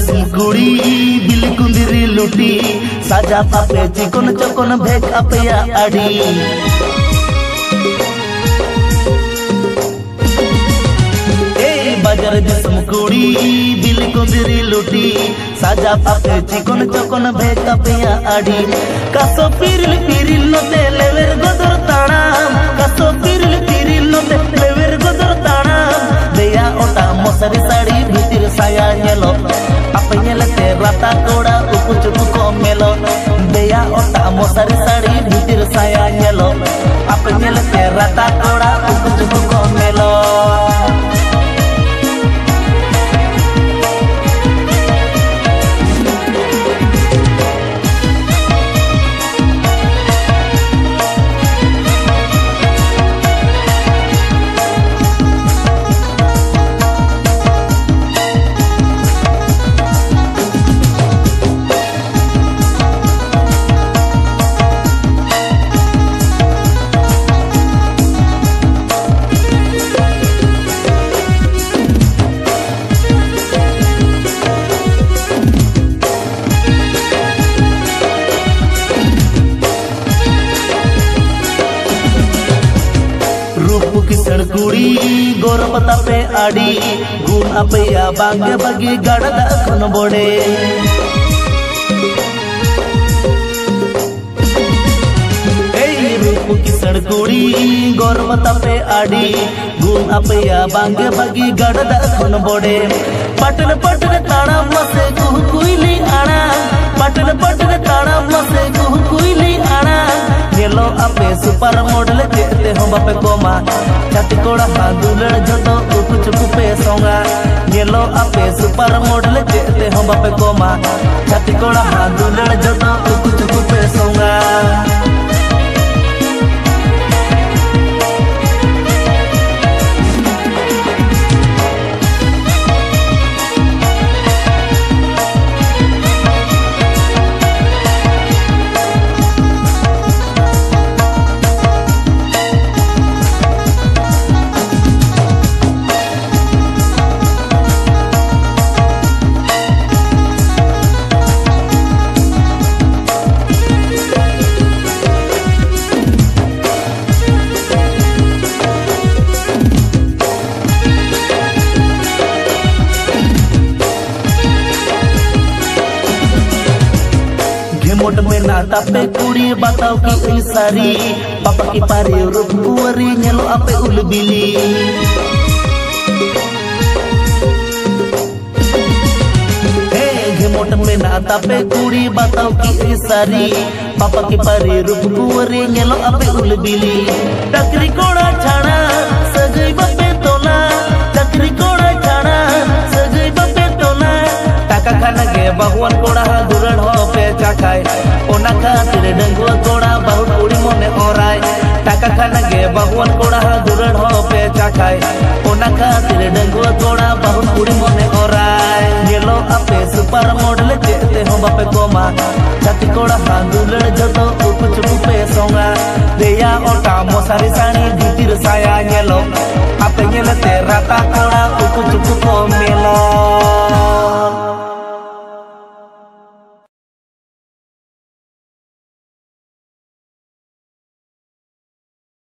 दिसम कुड़ी बिल कुंदिरी लुटी साजा पापे चिकन चकन भेक अपया आड़ी बाजार दिसम कुड़ी बिल कुंदिरी लुटी साजा पापे चिकन चकन भेक अपया आड़ी कासो पिरिल पिरिल नते लेवेर गोदर ताणाम कासो पिरिल पिरिल नते लेवेर गोदर ताणाम देया ओटा मसारी साड़ी भीतर साया नेलो अपे नेलते राता कोड़ा उकु चुकु को मेलो देया ओटा मसारी साड़ी भीतर साया नेलो अपे नेलते राता कोड़ा उकु चुकु को मेलो किसड़ कुड़ी गोरपता पे आड़ी गुण अपया बांगे बगी गड़दा खन बोड़े रूप किसड़ कुड़ी गोरपता पे आड़ी गुण अपया बांगे बगी गड़दा खन बोड़े पटन पटन ताड़ा मसे कुह कुइली आड़ा पटन पटन ताड़ा मसे कुह कुइली आड़ा नेलो अपे सुपर मॉडल जेते हम बापे कोमा छाती कोड़ा हादुलड़ जतो उकु चुकु पे सोंगा नेलो अपे सुपर मॉडल जेते हम बापे कोमा छाती कोड़ा हादुलड़ जतो उकु चुकु पे सोंगा मोट में नाता पे कुड़ी बताओ की सारी पापा की पारी रूप कुंवरी नेलो आपे उलबिली मोट में नाता पे कुड़ी बताओ की सारी पापा की पारी रूप कुंवरी नेलो आपे उलबिली टकरी कोड़ा छाड़ा सजई बापे तोला टकरी कोड़ा छाड़ा सजई बापे तोला टाका खाना गे भगवान कोड़ा दुरण हो पे चाखाय ओना खातिर डंगुआ कोड़ा बहुत कुड़ी मोने ओराय टाका खाना गे भगवान कोड़ा दुरण हो पे चाखाय ओना खातिर डंगुआ कोड़ा बहुत कुड़ी मोने ओराय नेलो आपे सुपर मॉडल जेते हम बापे कोमा छाती कोड़ा हादुलड़ जतो उकु चुकु पे सोंगा देया ओटा मसारी साड़ी भीतर साया नेलो आपे नेलते राता कोड़ा उकु चुकु को मेलो।